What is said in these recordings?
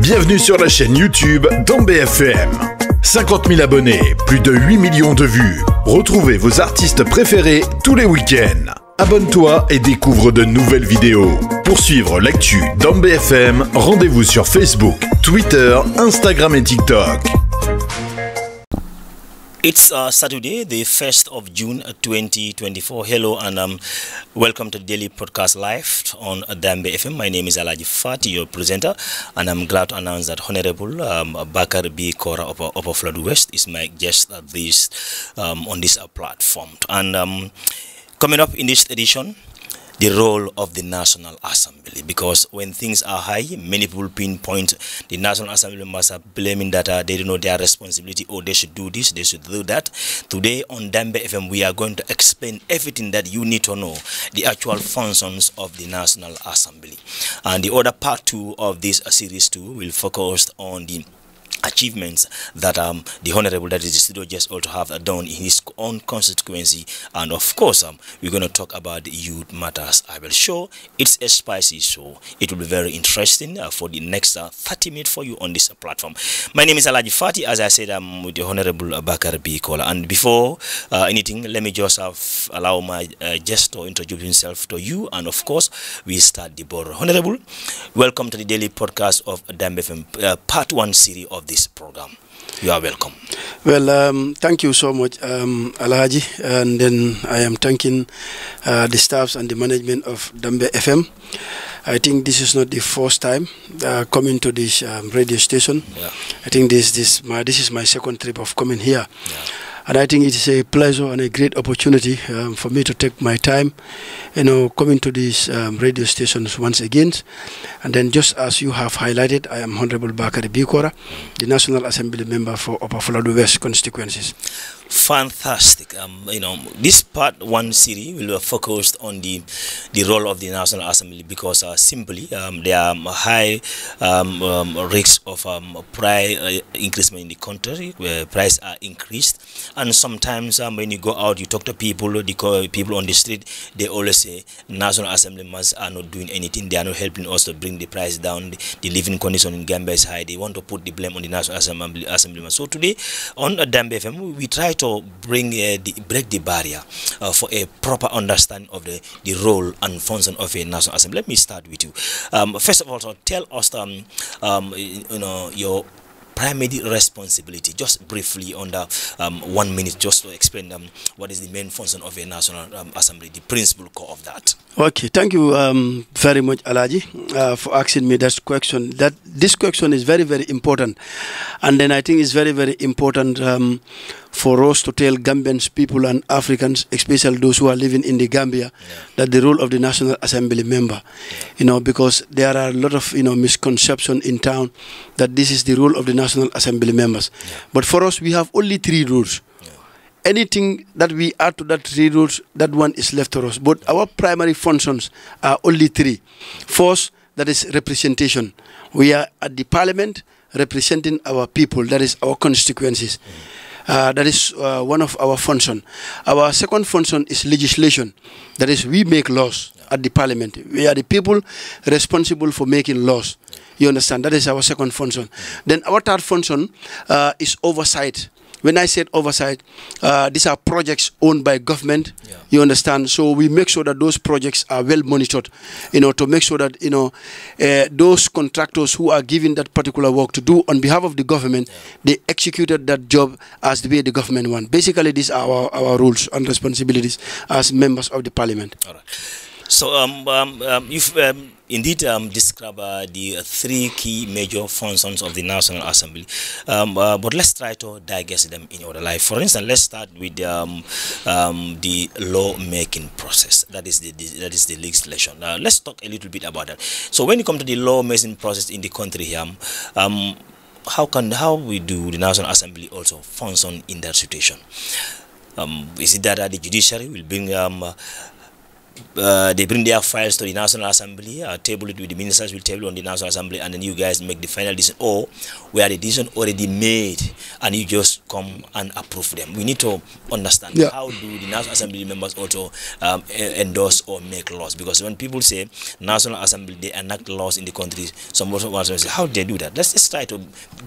Bienvenue sur la chaîne YouTube Dambefm. 50 000 abonnés, plus de 8 millions de vues. Retrouvez vos artistes préférés tous les week-ends. Abonne-toi et découvre de nouvelles vidéos. Pour suivre l'actu Dambefm, rendez-vous sur Facebook, Twitter, Instagram et TikTok. It's Saturday, the 1st of June 2024. Hello and welcome to the daily podcast live on Dambefm. My name is Alaji Fati, your presenter, and I'm glad to announce that Honorable Bakary Kora of Flood West is my guest at this on this platform. And coming up in this edition, the role of the National Assembly, because when things are high, many people pinpoint the National Assembly members are blaming that they don't know their responsibility, or they should do this, they should do that. Today on Dambefm, we are going to explain everything that you need to know, the actual functions of the National Assembly. And the other part 2 of this series 2 will focus on the achievements that the Honorable, that is the studio just also have done in his own constituency. And of course we're going to talk about the youth matters. I will show it's a spicy show. It will be very interesting for the next 30 minutes for you on this platform. My name is Alaji Fati. As I said, I'm with the Honorable Bakary Kora. And before anything, let me just allow my guest to introduce himself to you, and of course we start the ball. Honorable, welcome to the daily podcast of Dambefm, part 1 series of this program. You are welcome. Well, thank you so much, Alhaji, and then I am thanking the staffs and the management of Dambefm. I think this is not the first time coming to this radio station. Yeah. I think this is my second trip of coming here. Yeah. And I think it is a pleasure and a great opportunity for me to take my time, coming to these radio stations once again. And then, just as you have highlighted, I am Honorable Bakary Kora, the National Assembly member for Upper Flood West constituencies. Fantastic. This part 1 series will focus on the role of the National Assembly, because simply there are high risks of price increasement in the country, where prices are increased. And sometimes when you go out, you talk to people, people on the street, they always say National Assembly members are not doing anything. They are not helping us to bring the price down. The living condition in Gambia is high. They want to put the blame on the National Assembly members. So today on Dambefm, we try to break the barrier for a proper understanding of the role and function of a National Assembly. Let me start with you. First of all, so tell us your primary responsibility, just briefly under 1 minute, just to explain what is the main function of a National Assembly, the principal core of that. Okay, thank you very much, Alaji, for asking me that question. This question is very, very important, and then I think it's very, very important for us to tell Gambians, people and Africans, especially those who are living in the Gambia, that the role of the National Assembly member, because there are a lot of misconception in town that this is the role of the National Assembly members. But for us, we have only 3 rules. Anything that we add to that 3 rules, that one is left to us. But our primary functions are only 3. First, that is representation. We are at the parliament representing our people, that is our constituencies. That is one of our functions. Our second function is legislation. That is, we make laws at the parliament. We are the people responsible for making laws. You understand? That is our second function. Then our third function is oversight. When I said oversight, these are projects owned by government. You understand? So we make sure that those projects are well monitored, to make sure that, those contractors who are given that particular work to do on behalf of the government, they executed that job as the way the government wants. Basically, these are our rules and responsibilities as members of the parliament. All right. So you've indeed described the 3 key major functions of the National Assembly, but let's try to digest them in order. Like, for instance, let's start with the law-making process. That is the legislation. Let's talk a little bit about that. So when you come to the law-making process in the country here, how we do the National Assembly also function in that situation? Is it that the judiciary will bring they bring their files to the National Assembly, table it with the ministers, will table on the National Assembly, and then you guys make the final decision, or where the decision already made, and you just come and approve them. We need to understand how do the National Assembly members also endorse or make laws, because when people say National Assembly, they enact laws in the country, some also want to say, how do they do that? Let's just try to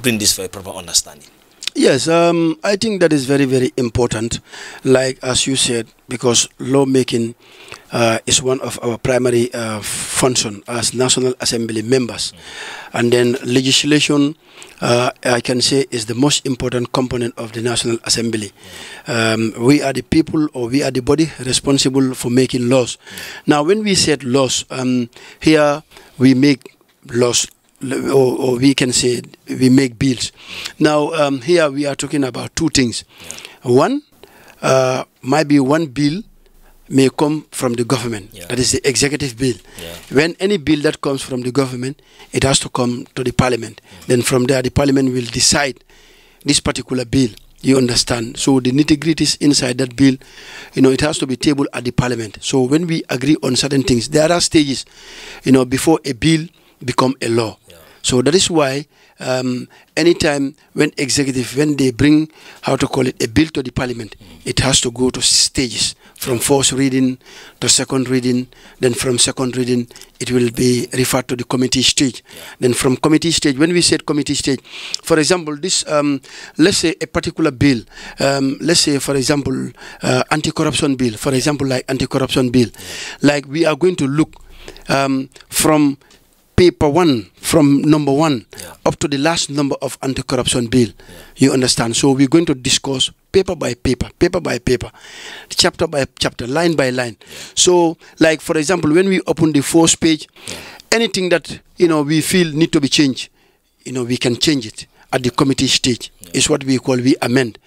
bring this for a proper understanding. Yes, I think that is very, very important, like as you said, because lawmaking is one of our primary function as National Assembly members. And then legislation, I can say, is the most important component of the National Assembly. We are the people, or we are the body responsible for making laws. Now, when we said laws, here we make laws, or we can say we make bills. Now, here we are talking about two things. One, might be one bill may come from the government. That is the executive bill. When any bill that comes from the government, it has to come to the parliament. Then from there, the parliament will decide this particular bill. You understand? So the nitty-gritties inside that bill, it has to be tabled at the parliament. So when we agree on certain things, there are stages, before a bill become a law. So that is why anytime when they bring, a bill to the parliament, it has to go to stages, from first reading to second reading. Then from second reading, it will be referred to the committee stage. Then from committee stage, when we said committee stage, for example, this, let's say a particular bill, let's say, for example, anti-corruption bill, for example, like anti-corruption bill, like we are going to look from paper one, from number one up to the last number of anti-corruption bill. You understand? So we're going to discuss paper by paper, chapter by chapter, line by line. So, like for example, when we open the first page, anything that we feel need to be changed, we can change it at the committee stage. Is what we amend.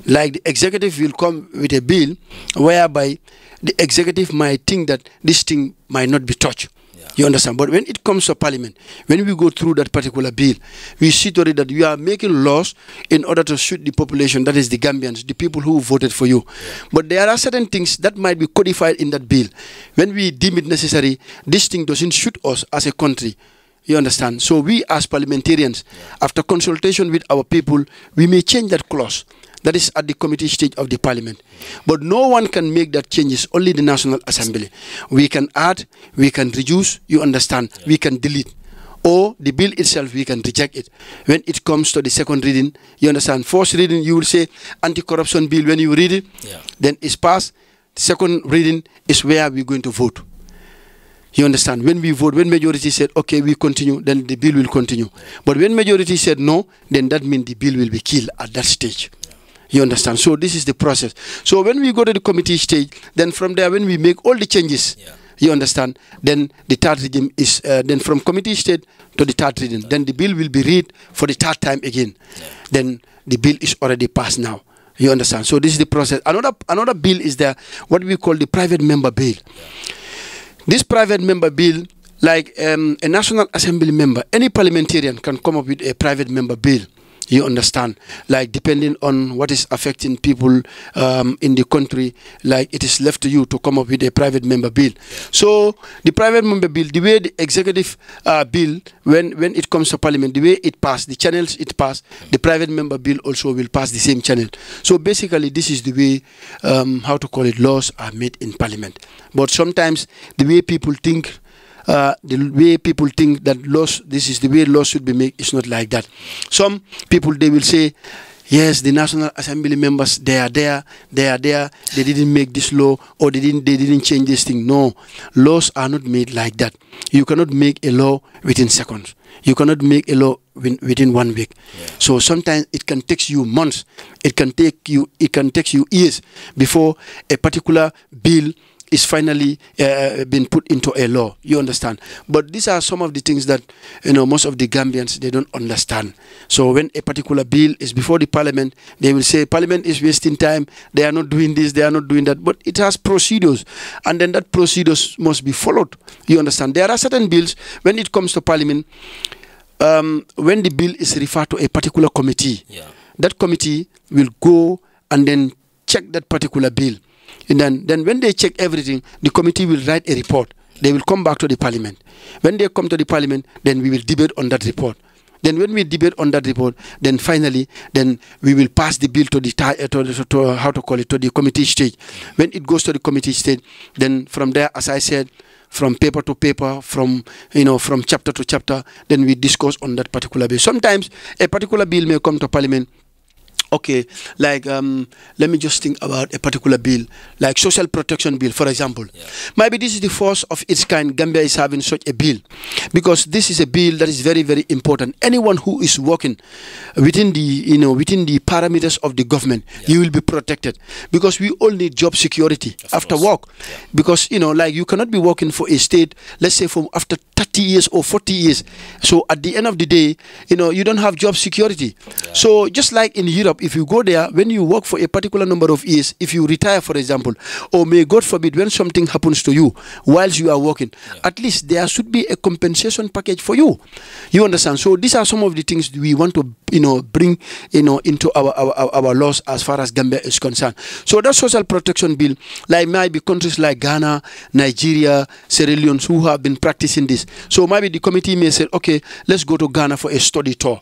Like the executive will come with a bill whereby the executive might think that this thing might not be touched. You understand? But when it comes to parliament, when we go through that particular bill, we see already that we are making laws in order to suit the population, that is the Gambians, the people who voted for you. But there are certain things that might be codified in that bill. When we deem it necessary, this thing doesn't suit us as a country. You understand? So we as parliamentarians, after consultation with our people, we may change that clause. That is at the committee stage of the parliament. But no one can make that changes, only the National Assembly. We can add, we can reduce, you understand, we can delete. Or the bill itself, we can reject it. When it comes to the second reading, you understand, first reading, you will say anti-corruption bill. When you read it, then it's passed. The second reading is where we're going to vote. You understand? When we vote, when majority said, okay, we continue, then the bill will continue. But when majority said no, then that means the bill will be killed at that stage. You understand? So this is the process. So when we go to the committee stage, then from there, when we make all the changes, you understand, then the third reading is, then from committee stage to the third reading, then the bill will be read for the third time again. Then the bill is already passed now. You understand? So this is the process. Another bill is there, what we call the private member bill. This private member bill, like a National Assembly member, any parliamentarian can come up with a private member bill. You understand? Like depending on what is affecting people in the country, like it is left to you to come up with a private member bill. So the private member bill, the way the executive bill, when it comes to parliament, the way it passed, the channels it passed, the private member bill also will pass the same channel. So basically this is the way, laws are made in parliament. But sometimes the way people think, that laws, this is the way laws should be made, it's not like that. Some people, they will say, yes, the National Assembly members, they are there, they didn't make this law, or they didn't change this thing. No, laws are not made like that. You cannot make a law within seconds. You cannot make a law within 1 week. So sometimes it can take you months. It can take you years before a particular bill is finally been put into a law. You understand? But these are some of the things that most of the Gambians, they don't understand. So when a particular bill is before the parliament, they will say parliament is wasting time, they are not doing this, they are not doing that. But it has procedures, and then that procedures must be followed. You understand? There are certain bills, when it comes to parliament, when the bill is referred to a particular committee, that committee will go and then check that particular bill. And then when they check everything, the committee will write a report. They will come back to the parliament. When they come to the parliament, then we will debate on that report. Then when we debate on that report, then finally, then we will pass the bill to the to the committee stage. When it goes to the committee stage, then from there, as I said, from paper to paper, from from chapter to chapter, then we discuss on that particular bill. Sometimes a particular bill may come to parliament. Okay, like let me just think about a particular bill, like social protection bill, for example. Yeah. Maybe this is the first of its kind Gambia is having such a bill, because this is a bill that is very, very important. Anyone who is working within the within the parameters of the government, you will be protected, because we all need job security after work. Yeah. Because like you cannot be working for a state, let's say from after 30 years or 40 years. So at the end of the day, you don't have job security. Yeah. So just like in Europe, if you go there, when you work for a particular number of years, if you retire, for example, or may God forbid, when something happens to you whilst you are working, at least there should be a compensation package for you. You understand? So these are some of the things we want to bring into our laws as far as Gambia is concerned. So that social protection bill, like maybe countries like Ghana, Nigeria, Sierra Leone, who have been practicing this. So maybe the committee may say, okay, let's go to Ghana for a study tour,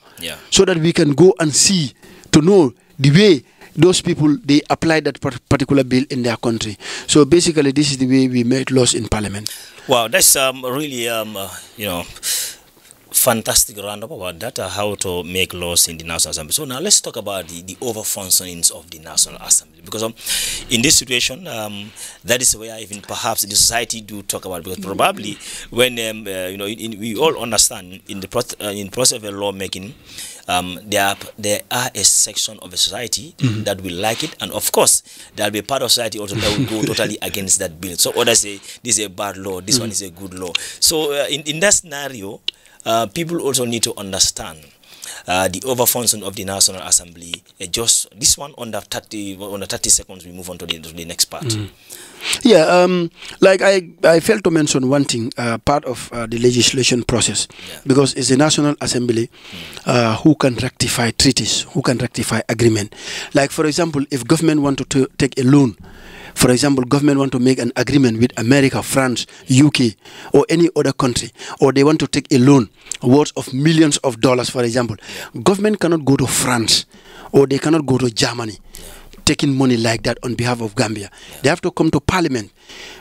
so that we can go and see, to know the way those people, they apply that particular bill in their country. So basically, this is the way we made laws in Parliament. Wow, that's really fantastic roundup about that, how to make laws in the National Assembly. So now let's talk about the over-functionings of the National Assembly, because in this situation, that is where even perhaps the society do talk about, because probably when we all understand in the process of lawmaking, there are a section of a society that will like it, and of course there will be a part of society also that will go totally against that bill. So others say this is a bad law, this one is a good law. So in that scenario, people also need to understand the overfunction of the National Assembly. Just this one under 30 seconds, we move on to the next part. Yeah, like I failed to mention one thing, part of the legislation process, because it's the National Assembly who can rectify treaties, who can rectify agreement. Like, for example, if government want to take a loan, for example, government want to make an agreement with America, France, UK, or any other country, or they want to take a loan worth of millions of dollars, for example, government cannot go to France, or they cannot go to Germany, taking money like that on behalf of Gambia. They have to come to Parliament,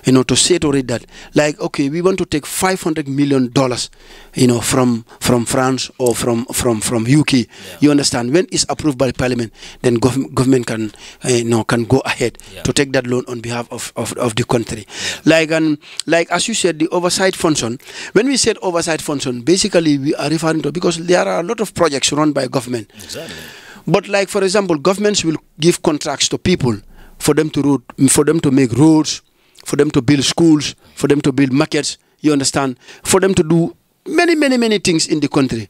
to say to it that, like, okay, we want to take $500 million, from France or from UK. You understand? When it's approved by Parliament, then government can, can go ahead to take that loan on behalf of the country. Like as you said, the oversight function. When we said oversight function, basically we are referring to, because there are a lot of projects run by government. Exactly. But like, for example, governments will give contracts to people for them to make roads, for them to build schools, for them to build markets, you understand, for them to do many things in the country.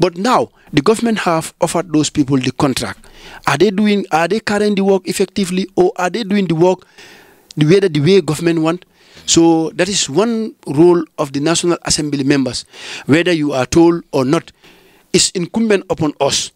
But now the government have offered those people the contract. Are they carrying the work effectively, or are they doing the work the way government want? So that is one role of the National Assembly members. Whether you are told or not, it's incumbent upon us,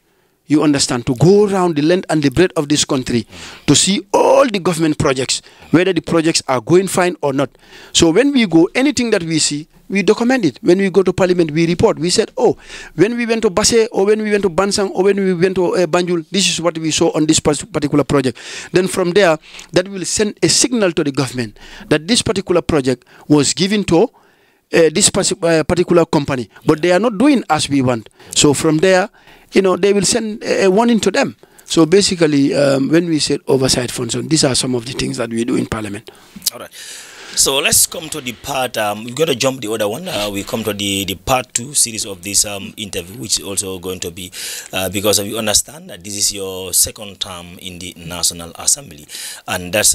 you understand, to go around the length and the breadth of this country to see all the government projects, whether the projects are going fine or not. So when we go, anything that we see, we document it. When we go to Parliament, we report. We said, oh, when we went to Basse, or when we went to Bansang, or when we went to Banjul, this is what we saw on this particular project. Then from there, that will send a signal to the government that this particular project was given to this particular company, but they are not doing as we want. So from there, they will send a warning to them. So basically, when we said oversight function, these are some of the things that we do in Parliament. All right. So let's come to the part, we're going to jump the other one. We come to the part 2 series of this interview, which is also going to be, because we understand that this is your second term in the National Assembly. And that's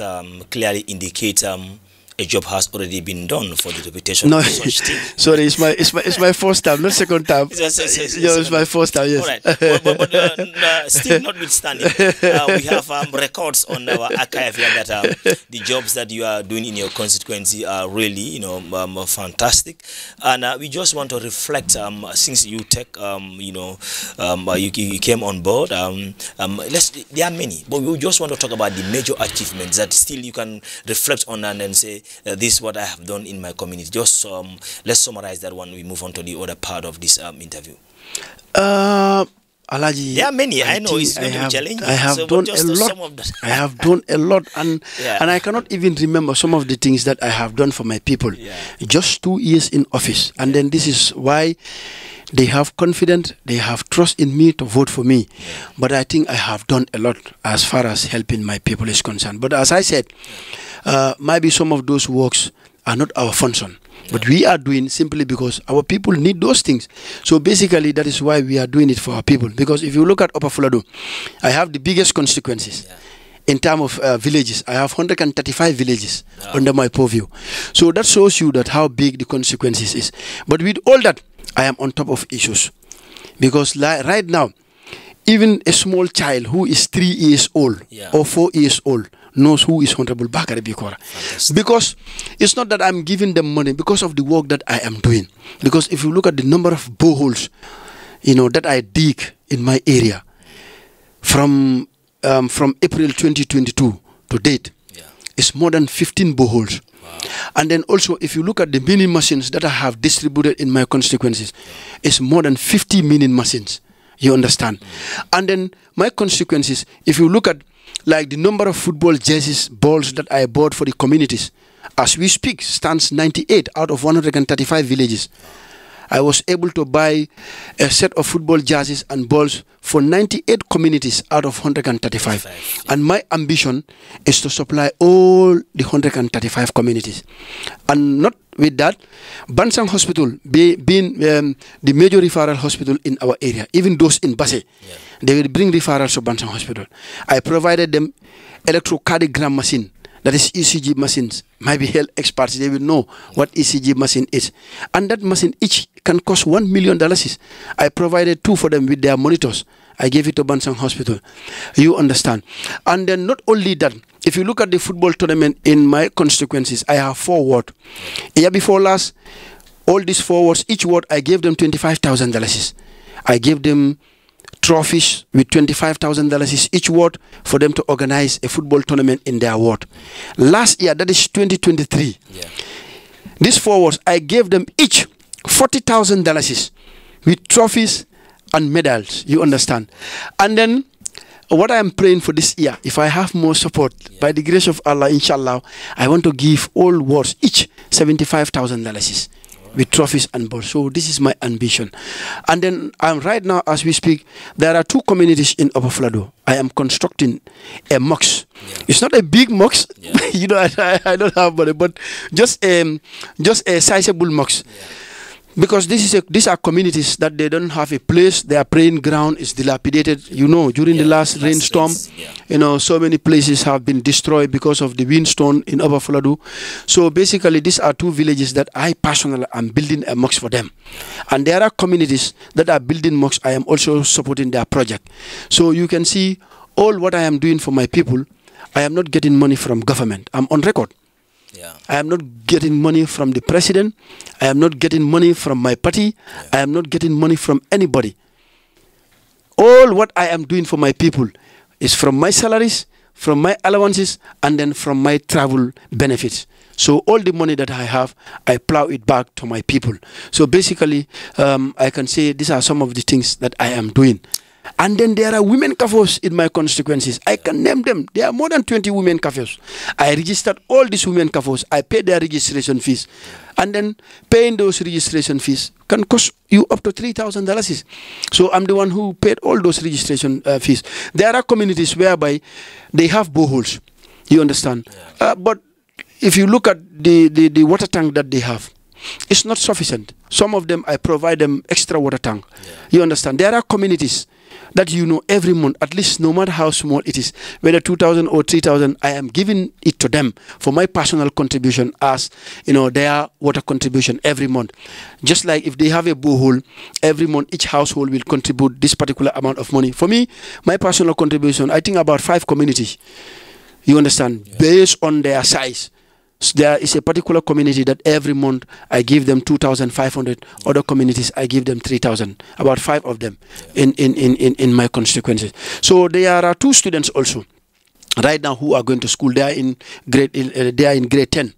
clearly indicates a a job has already been done for the reputation No, of such thing. sorry, it's my first time, not second time. It's my first time. Yes. All right, but still notwithstanding, we have records on our archive here that the jobs that you are doing in your constituency are really, fantastic, and we just want to reflect. Since you take, you came on board. There are many, but we just want to talk about the major achievements that still you can reflect on and then say, this is what I have done in my community. Just let's summarize that one. We move on to the other part of this interview. Alaji, there are many. I know it's going to be challenging. I have done a lot. I have done a lot, and I cannot even remember some of the things that I have done for my people. Yeah. Just 2 years in office, and then this is why they have confidence, they have trust in me to vote for me. Yeah. But I think I have done a lot as far as helping my people is concerned. But as I said, maybe some of those works are not our function. But we are doing simply because our people need those things. So basically, that is why we are doing it for our people. Because if you look at Upper Fuladu, I have the biggest consequences. Yeah. In terms of villages, I have 135 villages under my purview. So that shows you that how big the consequences is. But with all that, I am on top of issues. Because right now, even a small child who is 3 years old or 4 years old knows who is Honorable Bakary Kora. Because it's not that I'm giving them money, because of the work that I am doing. Because if you look at the number of boreholes, that I dig in my area from April 2022 to date, it's more than 15 boreholes. Wow. And then also, if you look at the mining machines that I have distributed in my constituencies, it's more than 50 mining machines. You understand? And then my consequences, if you look at like the number of football jerseys, balls that I bought for the communities, as we speak, stands 98 out of 135 villages. I was able to buy a set of football jerseys and balls for 98 communities out of 135. And my ambition is to supply all the 135 communities. And not with that, Bansang Hospital being the major referral hospital in our area, even those in Basse, they will bring referrals to Bansang Hospital. I provided them electrocardiogram machine, that is ECG machines. Maybe health experts, they will know what ECG machine is. And that machine each can cost $1 million. I provided 2 for them with their monitors. I gave it to Bansang Hospital. You understand? And then not only that, if you look at the football tournament in my constituencies, I have 4 wards. Year before last, all these 4 wards, each ward, I gave them $25,000. I gave them trophies with $25,000 each ward for them to organize a football tournament in their ward. Last year, that is 2023, these 4 wards, I gave them each $40,000 with trophies and medals. You understand? And then what I am praying for this year, if I have more support, by the grace of Allah, inshallah, I want to give all wards each $75,000 with trophies and balls. So this is my ambition. And then right now, as we speak, there are 2 communities in Upper Fuladu. I am constructing a mosque. It's not a big mosque, I don't have money, but just a sizable mosque. Because these are communities that they don't have a place. Their praying ground is dilapidated. During the last rainstorm, so many places have been destroyed because of the windstorm in Upper Fuladu. So basically, these are 2 villages that I personally am building a mosque for them. And there are communities that are building mosques. I am also supporting their project. So you can see all what I am doing for my people. I am not getting money from government. I'm on record. I am not getting money from the president. I am not getting money from my party. I am not getting money from anybody. All what I am doing for my people is from my salaries, from my allowances, and then from my travel benefits. So all the money that I have, I plow it back to my people. So basically, I can say these are some of the things that I am doing. And then there are women cafes in my constituencies. I can name them. There are more than 20 women cafes. I registered all these women cafes. I paid their registration fees. And then paying those registration fees can cost you up to $3,000. So I'm the one who paid all those registration fees. There are communities whereby they have boreholes. You understand? But if you look at the water tank that they have, it's not sufficient. Some of them, I provide them extra water tank. You understand? There are communities that you know every month, at least no matter how small it is, whether 2,000 or 3,000, I am giving it to them for my personal contribution as, you know, their water contribution every month. Just like if they have a borehole, every month each household will contribute this particular amount of money. For me, my personal contribution, I think about 5 communities, you understand, based on their size. So there is a particular community that every month I give them 2,500. Other communities I give them 3,000. About 5 of them in my constituencies. So there are 2 students also right now who are going to school. They are in grade 10.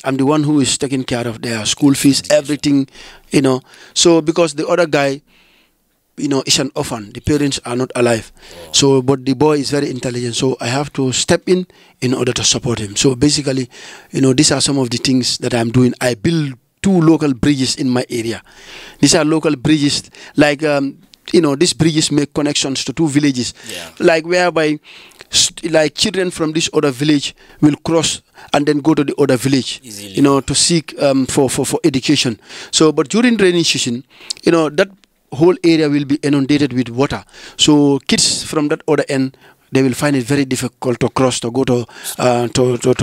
I'm the one who is taking care of their school fees, everything, you know. So because the other guy, you know, is an orphan. The parents are not alive. So, but the boy is very intelligent. So I have to step in order to support him. So basically, you know, these are some of the things that I'm doing. I build 2 local bridges in my area. These are local bridges, like, you know, these bridges make connections to 2 villages, like whereby, like children from this other village will cross and then go to the other village, easily, you know, to seek for education. So, but during rainy season, you know, that whole area will be inundated with water. So kids from that other end, they will find it very difficult to cross, to go to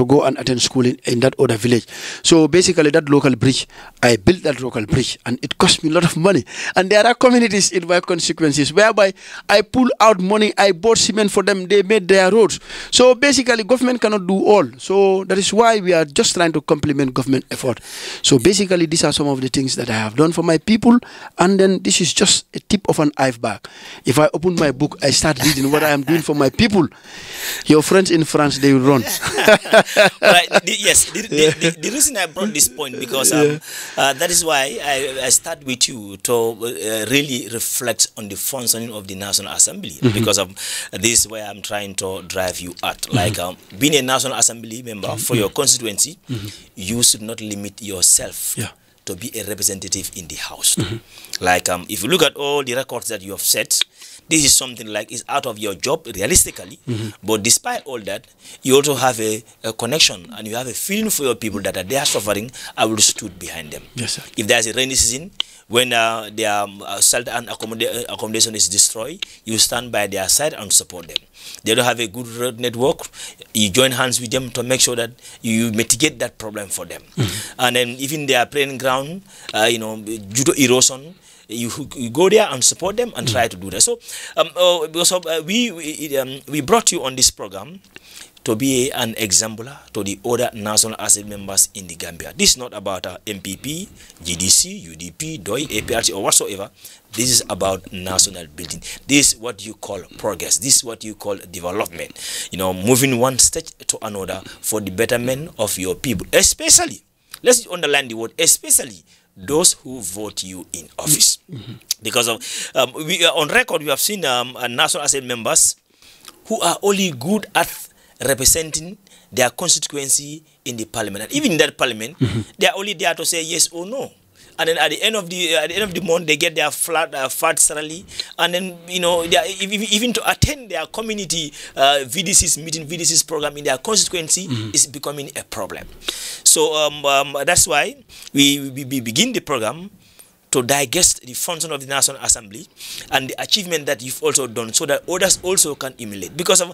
go and attend school in that other village. So basically, that local bridge, I built that local bridge, and it cost me a lot of money. And there are communities in my constituencies whereby I pull out money, I bought cement for them, they made their roads. So basically, government cannot do all. So that is why we are just trying to complement government effort. So basically, these are some of the things that I have done for my people. And then this is just a tip of an iceberg. If I open my book, I start reading what I am doing for my people, your friends in France, they will run. Right. The reason I brought this point, because that is why I start with you to really reflect on the functioning of the National Assembly, because of this is where I'm trying to drive you at. Like being a National Assembly member for your constituency, you should not limit yourself to be a representative in the House. Like if you look at all the records that you have set, this is something like is out of your job realistically, but despite all that, you also have a connection and you have a feeling for your people that they are suffering. I will stood behind them. Yes, sir. If there's a rainy season, when their shelter and accommodation is destroyed, you stand by their side and support them. They don't have a good road network, you join hands with them to make sure that you mitigate that problem for them. And then even their playing ground, you know, due to erosion, you go there and support them and try to do that. So, we brought you on this program to be an exemplar to the other National Assembly members in the Gambia. This is not about MPP, GDC, UDP, DOI, APRC, or whatsoever. This is about national building. This is what you call progress. This is what you call development. You know, moving one stage to another for the betterment of your people, especially, let's underline the word, especially those who vote you in office. Because of we on record, we have seen National Assembly members who are only good at representing their constituency in the parliament, and even in that parliament, they are only there to say yes or no. And then at the end of the month, they get their fat salary, and then, you know, they are, even to attend their community VDC's program in their constituency is becoming a problem. So that's why we begin the program to digest the function of the National Assembly and the achievement that you've also done, so that others also can emulate. Because of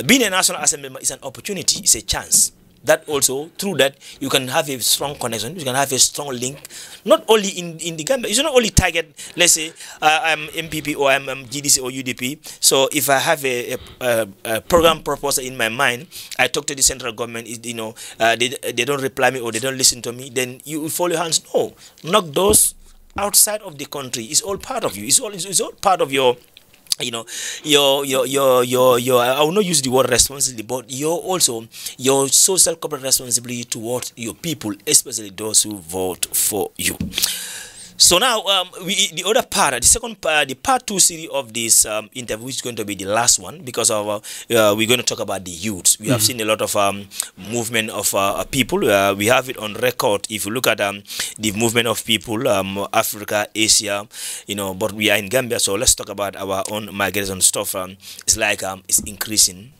being a National Assembly member is an opportunity, it's a chance. That also, through that, you can have a strong connection, you can have a strong link, not only in the Gambia. You should not only target, let's say, I'm MPP or I'm GDC or UDP. So if I have a program proposal in my mind, I talk to the central government, you know, they don't reply me or they don't listen to me, then you fold your hands. No, knock those outside of the country. It's all part of you. It's all part of your, you know, your I will not use the word responsibility, but your social corporate responsibility towards your people, especially those who vote for you. So now, the other part, the second part, the part 2 series of this interview, which is going to be the last one, because of we're going to talk about the youths. We have seen a lot of movement of people. We have it on record. If you look at the movement of people, Africa, Asia, you know, but we are in Gambia, so let's talk about our own migration stuff. It's like it's increasing.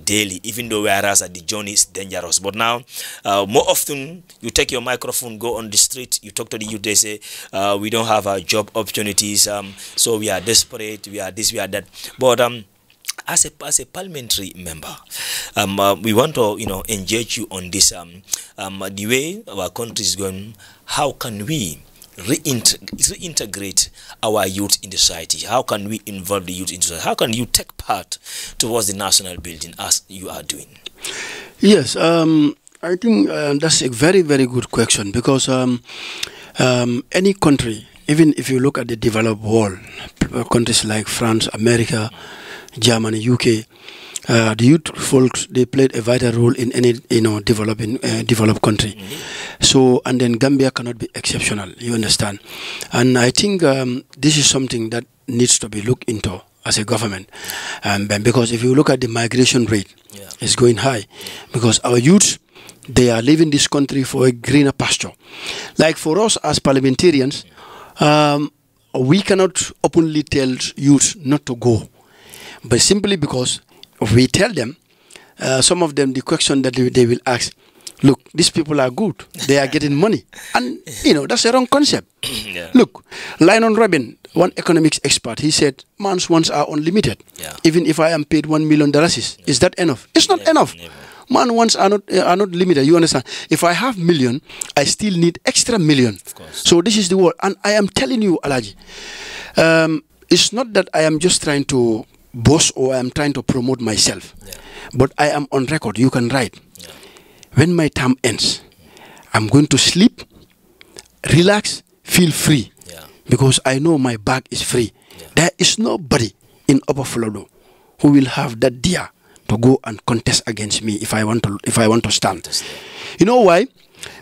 daily, even though whereas the journey is dangerous. But now, more often, you take your microphone, go on the street, you talk to the youth, they say, we don't have job opportunities, so we are desperate, we are this, we are that. But as a parliamentary member, we want to engage you on this. The way our country is going, how can we reintegrate our youth in the society? How can we involve the youth in society? How can you take part towards the national building as you are doing? Yes, I think that's a very, very good question, because any country, even if you look at the developed world, countries like France, America, Germany, UK, the youth folks, they played a vital role in any developed country. So, and then Gambia cannot be exceptional, you understand. And I think this is something that needs to be looked into as a government, because if you look at the migration rate, it's going high, because our youth, they are leaving this country for a greener pasture. Like for us as parliamentarians, we cannot openly tell youth not to go, but simply because we tell them, some of them, the question that they will ask, look, these people are good, they are getting money, and that's a wrong concept. Look, Lionel Robin, one economics expert, he said, man's wants are unlimited. Even if I am paid $1 million, is that enough? It's not enough. Man wants are not limited. You understand? If I have million, I still need extra million. So this is the word, and I am telling you, Alaji, it's not that I am just trying to boast or I am trying to promote myself, but I am on record. You can write. When my term ends, I'm going to sleep, relax, feel free, because I know my bag is free. There is nobody in Upper Florida who will have that dare to go and contest against me if I want to stand. You know why?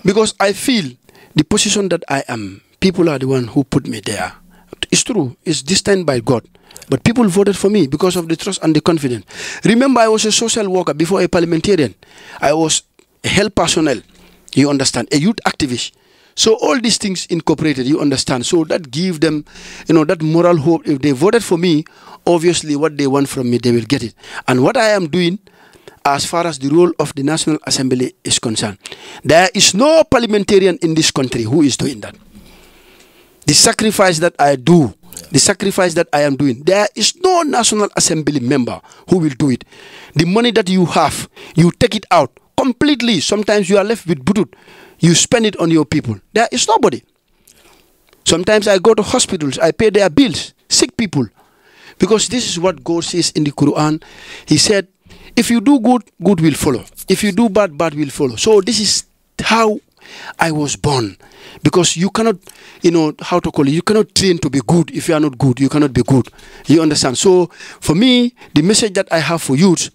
Because I feel the position that I am, people are the one who put me there. It's true, it's destined by God. But people voted for me because of the trust and the confidence. Remember, I was a social worker before a parliamentarian. I was a health personnel, you understand, a youth activist. So all these things incorporated, you understand. So that give them, that moral hope. If they voted for me, obviously what they want from me, they will get it. And what I am doing, as far as the role of the National Assembly is concerned, there is no parliamentarian in this country who is doing that. The sacrifice that I do, the sacrifice that I am doing, there is no National Assembly member who will do it. The money that you have, you take it out completely. Sometimes you are left with budut. You spend it on your people. There is nobody. Sometimes I go to hospitals, I pay their bills, sick people. Because this is what God says in the Quran. He said, if you do good, good will follow. If you do bad, bad will follow. So this is how I was born. Because you cannot, how to call it, you cannot train to be good. If you are not good, you cannot be good. You understand? So for me, the message that I have for youth,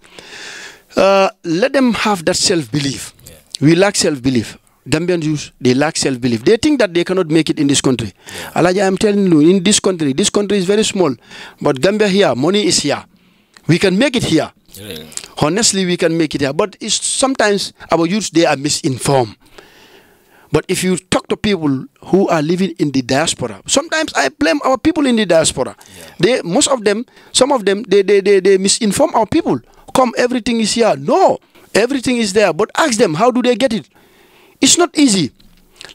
let them have that self-belief. We lack self-belief. Gambian youth, they lack self-belief. They think that they cannot make it in this country. Alaja, I'm telling you, in this country is very small. But Gambia here, money is here. We can make it here. Honestly, we can make it here. But it's sometimes our youth, they are misinformed. But if you talk to people who are living in the diaspora, sometimes I blame our people in the diaspora. Most of them, some of them, they misinform our people. Come, everything is here. No, everything is there. But ask them, how do they get it? It's not easy.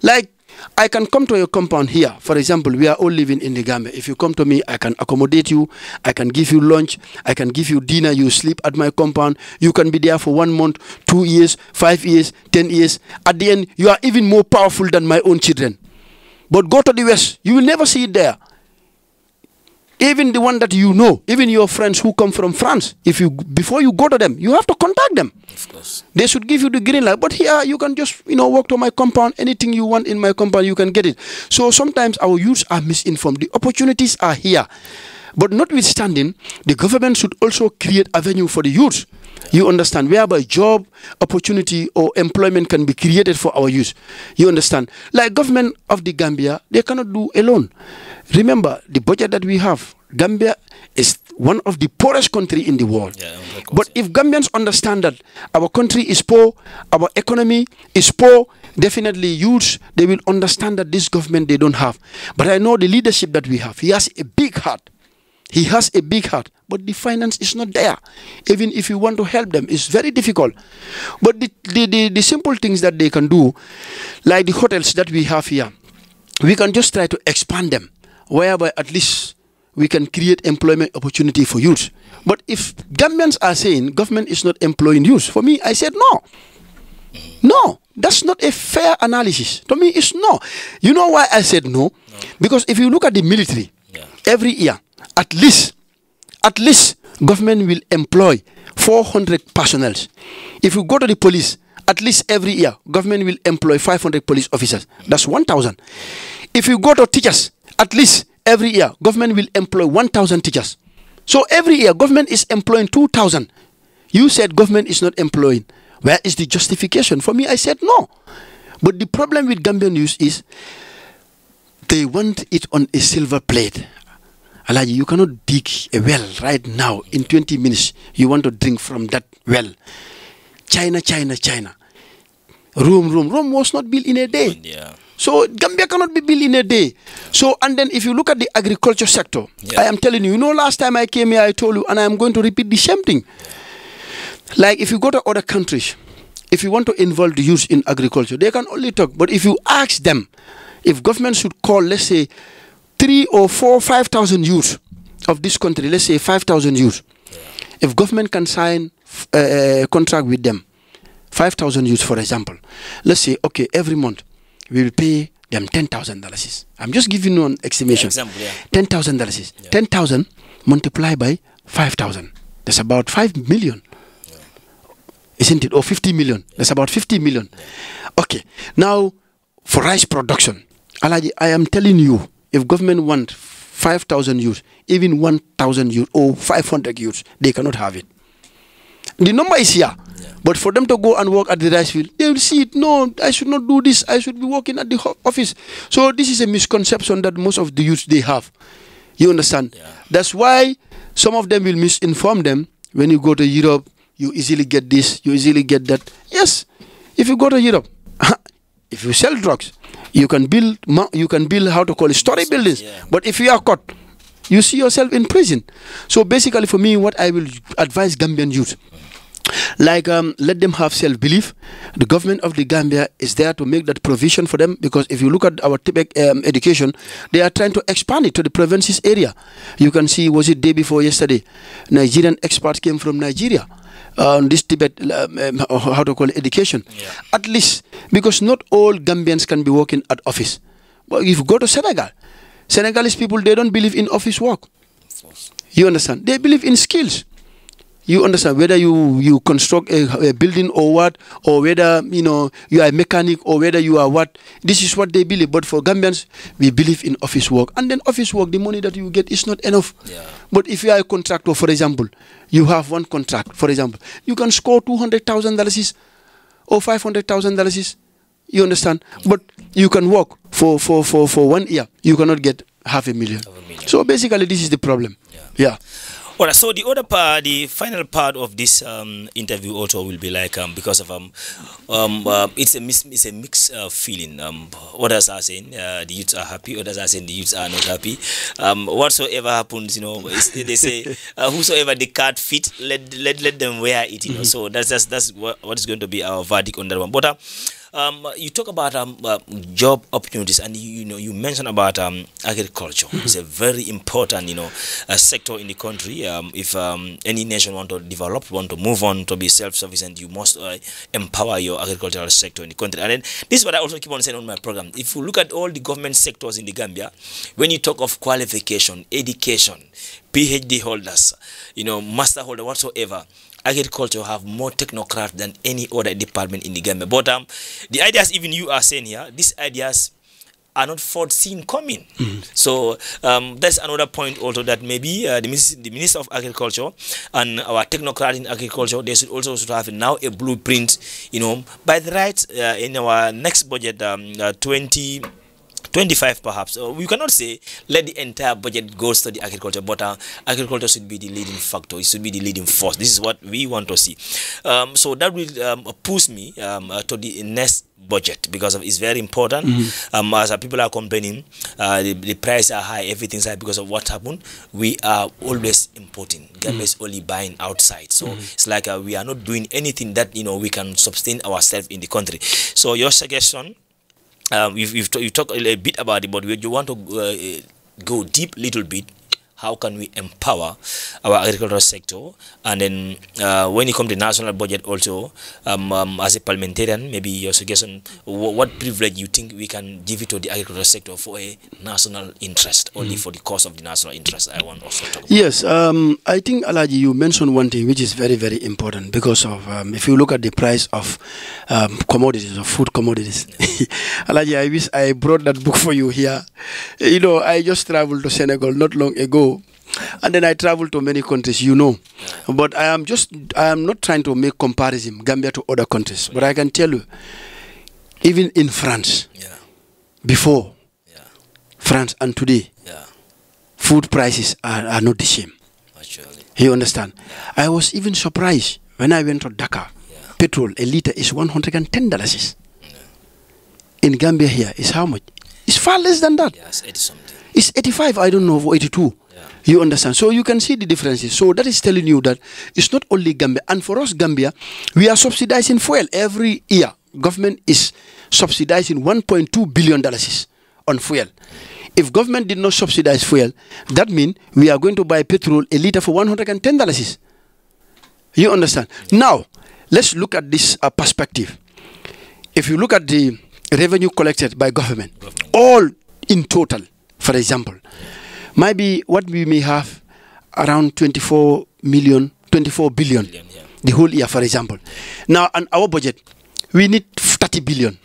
Like, I can come to your compound here. For example, we are all living in the Gambia. If you come to me, I can accommodate you. I can give you lunch. I can give you dinner. You sleep at my compound. You can be there for 1 month, 2 years, 5 years, 10 years. At the end, you are even more powerful than my own children. But go to the West. You will never see it there. Even the one that you know, even your friends who come from France, before you go to them, you have to contact them. Of course. They should give you the green light. But here, you can just, walk to my compound. Anything you want in my compound, you can get it. So sometimes our youths are misinformed. The opportunities are here. But notwithstanding, the government should also create avenue for the youth. You understand? Whereby job, opportunity, or employment can be created for our youth. You understand? Like government of the Gambia, they cannot do alone. Remember, the budget that we have, Gambia is one of the poorest countries in the world. But if Gambians understand that our country is poor, our economy is poor, definitely youths, they will understand that this government they don't have. But I know the leadership that we have. He has a big heart. He has a big heart. but the finance is not there. Even if you want to help them, it's very difficult. But the simple things that they can do, like the hotels that we have here, we can just try to expand them, whereby at least we can create employment opportunity for youth. But if Gambians are saying government is not employing youth, for me, I said no. No, that's not a fair analysis. To me, it's no. You know why I said no? Because if you look at the military, every year, at least, government will employ 400 personnel. If you go to the police, at least every year, government will employ 500 police officers. That's 1,000. If you go to teachers, at least every year, government will employ 1,000 teachers. So every year, government is employing 2,000. You said government is not employing. Where is the justification? For me, I said no. But the problem with Gambian youth is they want it on a silver plate. Alaji, you cannot dig a well right now in 20 minutes. You want to drink from that well. China. Rome was not built in a day. So Gambia cannot be built in a day. So, and then if you look at the agriculture sector, I am telling you, you know, last time I came here, I told you, and I am going to repeat the same thing. Like if you go to other countries, if you want to involve the youth in agriculture, they can only talk. But if you ask them, if government should call, let's say, 3 or 4, 5,000 youth of this country, let's say 5,000 youth, if government can sign a contract with them, 5,000 youth, for example, let's say, okay, every month we will pay them $10,000. I'm just giving you an estimation. $10,000. 10,000 multiplied by 5,000. That's about 5 million. Isn't it? Or 50 million. That's about 50 million. Okay. Now, for rice production, Alaji, I am telling you, if government want 5,000 youth, even 1,000 youth or 500 youth, they cannot have it. The number is here. But for them to go and work at the rice field, they will see it. No, I should not do this. I should be working at the office. So this is a misconception that most of the youth they have. You understand? That's why some of them will misinform them. When you go to Europe, you easily get this, you easily get that. Yes, if you go to Europe, if you sell drugs, you can build how to call it, story buildings. But if you are caught, you see yourself in prison. So basically for me, what I will advise Gambian youth, like let them have self-belief. The government of the Gambia is there to make that provision for them, because if you look at our Tibet education, they are trying to expand it to the provinces area. You can see, was it day before yesterday, Nigerian experts came from Nigeria on this Tibet, how to call it, education. At least, because not all Gambians can be working at office. But if you go to Senegal, Senegalese people, they don't believe in office work. You understand? They believe in skills. You understand, whether you construct a building or what, or whether you are a mechanic, or whether you are what. This is what they believe. But for Gambians, we believe in office work. And then office work, the money that you get is not enough. But if you are a contractor, for example, you have one contract, for example, you can score $200,000 or $500,000. You understand? But you can work for 1 year. You cannot get $500,000. So basically, this is the problem. All right, so the other part, the final part of this interview also will be like because of it's a mixed feeling. Others are saying the youths are happy, others are saying the youths are not happy. Whatsoever happens, they say whosoever the card fit, let them wear it. So that's what is going to be our verdict on that one. But you talk about job opportunities, and you mentioned about agriculture. It's a very important sector in the country. If any nation want to develop, want to move on to be self-sufficient, you must empower your agricultural sector in the country. And then this is what I also keep on saying on my program. If you look at all the government sectors in the Gambia, when you talk of qualification, education, PhD holders, master holder, whatsoever, agriculture have more technocrats than any other department in the Gambia. But the ideas even you are saying here, these ideas are not foreseen coming. So that's another point also, that maybe the Minister of Agriculture and our technocrat in agriculture, they should also have now a blueprint, by the right in our next budget, 2021 25 perhaps. We cannot say let the entire budget goes to the agriculture, but agriculture should be the leading factor. It should be the leading force. This is what we want to see. So that will push me to the next budget, because it's very important. As people are complaining, the prices are high, everything's high because of what happened. We are always importing. Gambia is only buying outside. So it's like we are not doing anything that we can sustain ourselves in the country. So your suggestion, you talk a bit about it, but you want to go deep little bit. How can we empower our agricultural sector? And then when it comes to national budget also, as a parliamentarian, maybe your suggestion, what privilege you think we can give it to the agricultural sector for a national interest, only for the cause of the national interest? I want also to talk about. Yes, I think, Alaji, you mentioned one thing which is very, very important, because of if you look at the price of commodities, of food commodities. Alaji, I wish I brought that book for you here. I just traveled to Senegal not long ago. And then I travel to many countries, but I am not trying to make comparison Gambia to other countries. But I can tell you, even in France, before France and today, food prices are not the same. Actually. You understand? I was even surprised when I went to Dakar. Petrol, a liter is $110. In Gambia here is how much? It's far less than that. Yes, 80 something. It's 85, I don't know, or 82. You understand? So you can see the differences. So that is telling you that it's not only Gambia. And for us, Gambia, we are subsidizing fuel every year. Government is subsidizing $1.2 billion on fuel. If government did not subsidize fuel, that means we are going to buy petrol a liter for $110. You understand? Now, let's look at this perspective. If you look at the revenue collected by government, all in total, for example, maybe what we may have around 24 billion, the whole year, for example. Now, on our budget, we need 30 billion.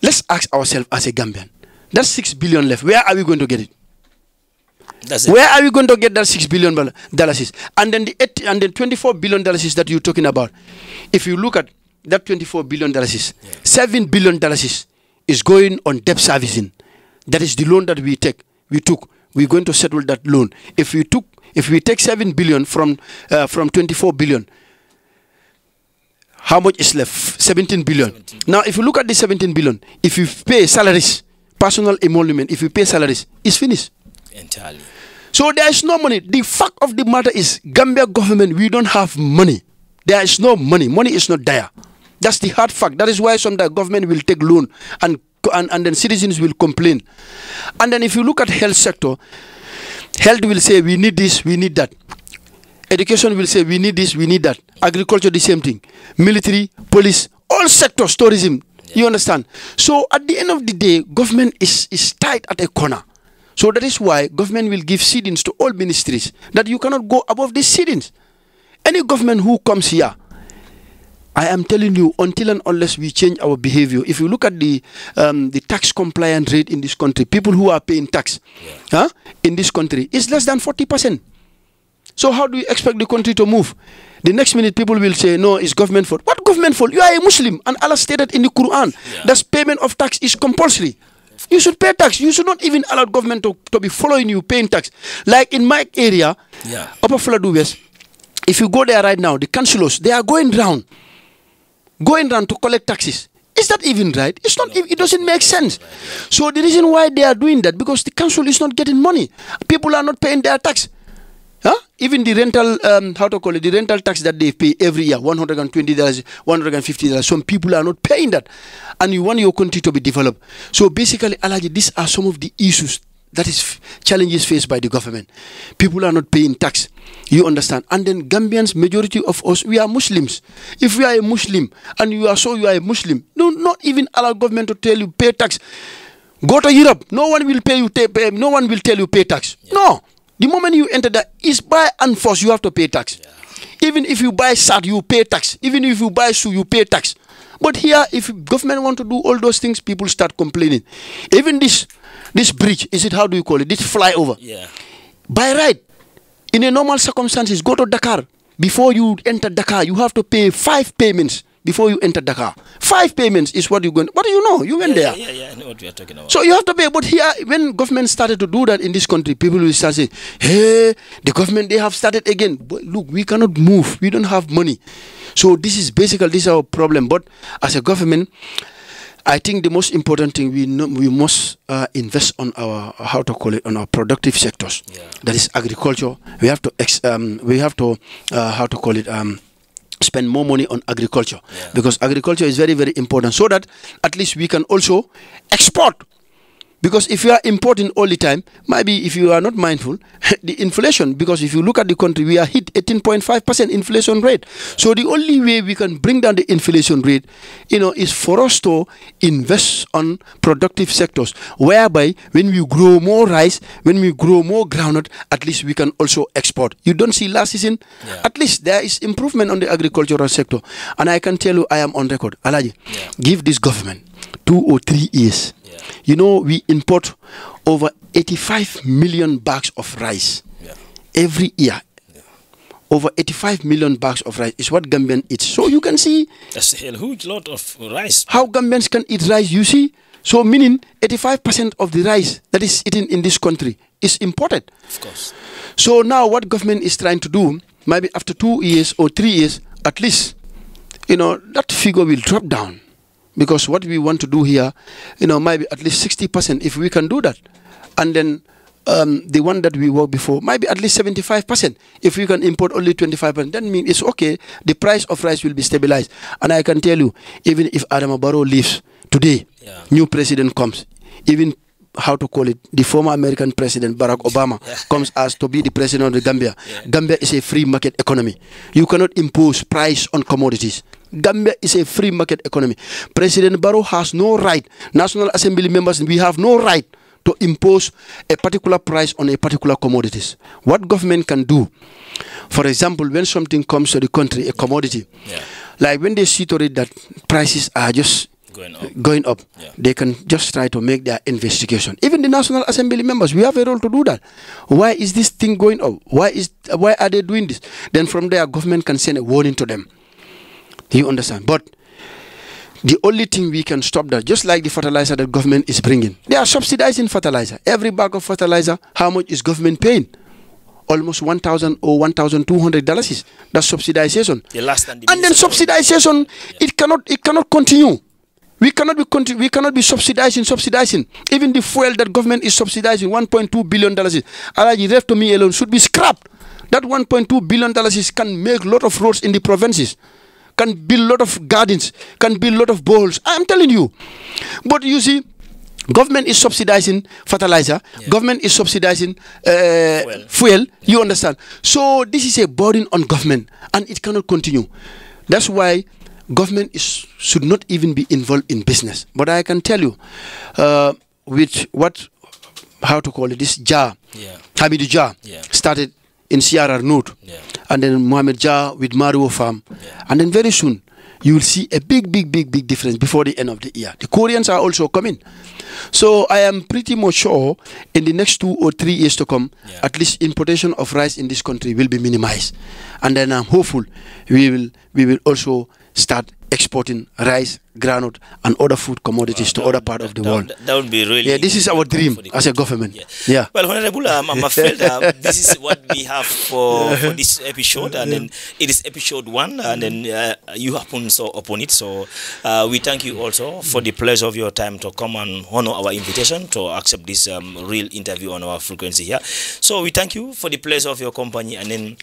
Let's ask ourselves as a Gambian, that's 6 billion left. Where are we going to get it? That's it. Where are we going to get that $6 billion? And then the $24 billion that you're talking about, if you look at that $24 billion, $7 billion is going on debt servicing. That is the loan that we took. We're going to settle that loan. If we take 7 billion from 24 billion, how much is left? 17 billion. 17. Now, if you look at the 17 billion, if you pay salaries, personal emolument, if you pay salaries, it's finished. Entirely. So there is no money. The fact of the matter is, Gambia government, we don't have money. There is no money. Money is not there. That's the hard fact. That is why sometimes government will take loan and then citizens will complain. And then if you look at health sector, health will say we need this, we need that. Education will say we need this, we need that. Agriculture, the same thing. Military, police, all sectors, tourism. You understand? So at the end of the day, government is tight at a corner. So that is why government will give cedings to all ministries, that you cannot go above these cedings. Any government who comes here, I am telling you, until and unless we change our behavior, if you look at the tax compliant rate in this country, people who are paying tax in this country is less than 40%. So how do you expect the country to move? The next minute people will say, no, it's government fault. What government fault? You are a Muslim, and Allah stated in the Quran that payment of tax is compulsory. You should pay tax. You should not even allow government to be following you paying tax. Like in my area, Upper Fuladu West, if you go there right now, the councillors, they are going round to collect taxes. Is that even right? It's not. It doesn't make sense. So the reason why they are doing that, because the council is not getting money. People are not paying their tax. Even the rental, the rental tax that they pay every year, $120, $150. Some people are not paying that. And you want your country to be developed. So basically, Alaji, these are some of the issues, that is challenges faced by the government. People are not paying tax. You understand? And then Gambians, majority of us, we are Muslims. If we are a Muslim and you are a Muslim, do not even allow government to tell you pay tax. Go to Europe. No one will pay you. No one will tell you pay tax. No. The moment you enter that, is by and force you have to pay tax. Even if you buy salt, you pay tax. Even if you buy shoe, you pay tax. But here, if government want to do all those things, people start complaining. Even this bridge, how do you call it? This flyover. By right, in a normal circumstances, go to Dakar. Before you enter Dakar, you have to pay 5 payments before you enter Dakar. 5 payments is what you're going. What do you know? You went there. Yeah, I know what we are talking about. So you have to pay. But here, when government started to do that in this country, people will start saying, hey, the government, they have started again. But look, we cannot move. We don't have money. So this is our problem. But as a government, I think the most important thing we must invest on our on our productive sectors. Yeah. That is agriculture. We have to spend more money on agriculture, because agriculture is very, very important, so that at least we can also export. Because if you are importing all the time, maybe if you are not mindful, the inflation, because if you look at the country, we are hit 18.5% inflation rate. So the only way we can bring down the inflation rate, is for us to invest on productive sectors, whereby when we grow more rice, when we grow more groundnut, at least we can also export. You don't see last season, at least there is improvement on the agricultural sector. And I can tell you, I am on record, Alaji, give this government 2 or 3 years. We import over 85 million bags of rice every year. Over 85 million bags of rice is what Gambian eats. So you can see that's a huge lot of rice. How Gambians can eat rice, you see. So meaning 85% of the rice that is eaten in this country is imported. Of course. So now what government is trying to do, maybe after 2 years or 3 years, at least, that figure will drop down. Because what we want to do here, maybe at least 60%, if we can do that. And then the one that we worked before, maybe at least 75%. If we can import only 25%, that means it's okay. The price of rice will be stabilized. And I can tell you, even if Adama Barrow leaves today, new president comes, even the former American president, Barack Obama, comes as to be the president of the Gambia. Gambia is a free market economy. You cannot impose price on commodities. Gambia is a free market economy. President Barrow has no right, National Assembly members, we have no right to impose a particular price on a particular commodities. What government can do, for example, when something comes to the country, a commodity, like when they see to it that prices are just going up, they can just try to make their investigation. Even the National Assembly members, we have a role to do that. Why is this thing going up? Why are they doing this? Then from there, government can send a warning to them. You understand? But the only thing we can stop that, just like the fertilizer that government is bringing, they are subsidizing fertilizer. Every bag of fertilizer, how much is government paying? Almost $1,000 or $1,200. That's subsidization. And then subsidization, it cannot continue. We cannot be subsidizing. Even the fuel that government is subsidizing, $1.2 billion. Alaji, left to me alone should be scrapped. That $1.2 billion can make a lot of roads in the provinces, can build a lot of gardens, can build a lot of boreholes. I'm telling you. But you see, government is subsidizing fertilizer. Government is subsidizing fuel. You understand? So this is a burden on government, and it cannot continue. That's why government should not even be involved in business. But I can tell you, with this Jah, Hamidou Jah, started in CRR Note, and then Mohamed Jah with Mario Farm, and then very soon you will see a big difference before the end of the year. The Koreans are also coming. So I am pretty much sure in the next 2 or 3 years to come, at least importation of rice in this country will be minimized. And then I'm hopeful we will also start exporting rice, groundnut, and other food commodities to other part of the world. That would be really... this is our dream as a government. Well, Honorable, I'm afraid this is what we have for this episode, and then it is episode 1, and then you happen so upon it. So we thank you also for the pleasure of your time to come and honor our invitation to accept this real interview on our frequency here. So we thank you for the pleasure of your company, and then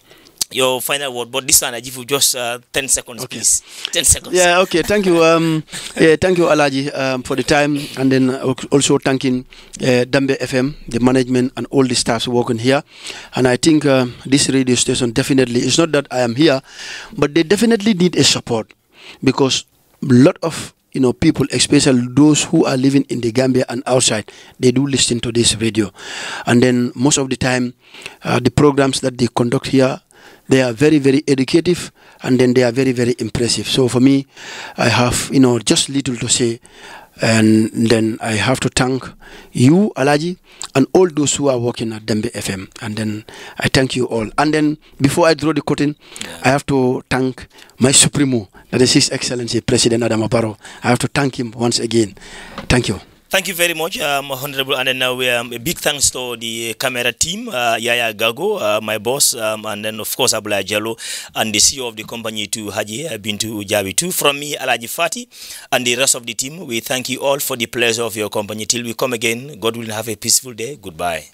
your final word, but this time I give you just 10 seconds, please. 10 seconds. Yeah, okay. Thank you. Thank you, Alaji, for the time, and then also thanking Dambefm, the management, and all the staffs working here. And I think this radio station definitely, it's not that I am here, but they definitely need a support, because a lot of people, especially those who are living in the Gambia and outside, they do listen to this radio. And then most of the time, the programs that they conduct here, they are very, very educative, and then they are very, very impressive. So for me, I have, just little to say. And then I have to thank you, Alaji, and all those who are working at Dambefm. And then I thank you all. And then before I draw the curtain, I have to thank my Supremo, that is His Excellency President Adama Barrow. I have to thank him once again. Thank you. Thank you very much, Honorable. And then now a big thanks to the camera team, Yaya Gago, my boss, and then of course Abula Jallo, and the CEO of the company too, Haji Bintu Ujabi too. From me, Alaji Fati, and the rest of the team, we thank you all for the pleasure of your company. Till we come again, God will have a peaceful day. Goodbye.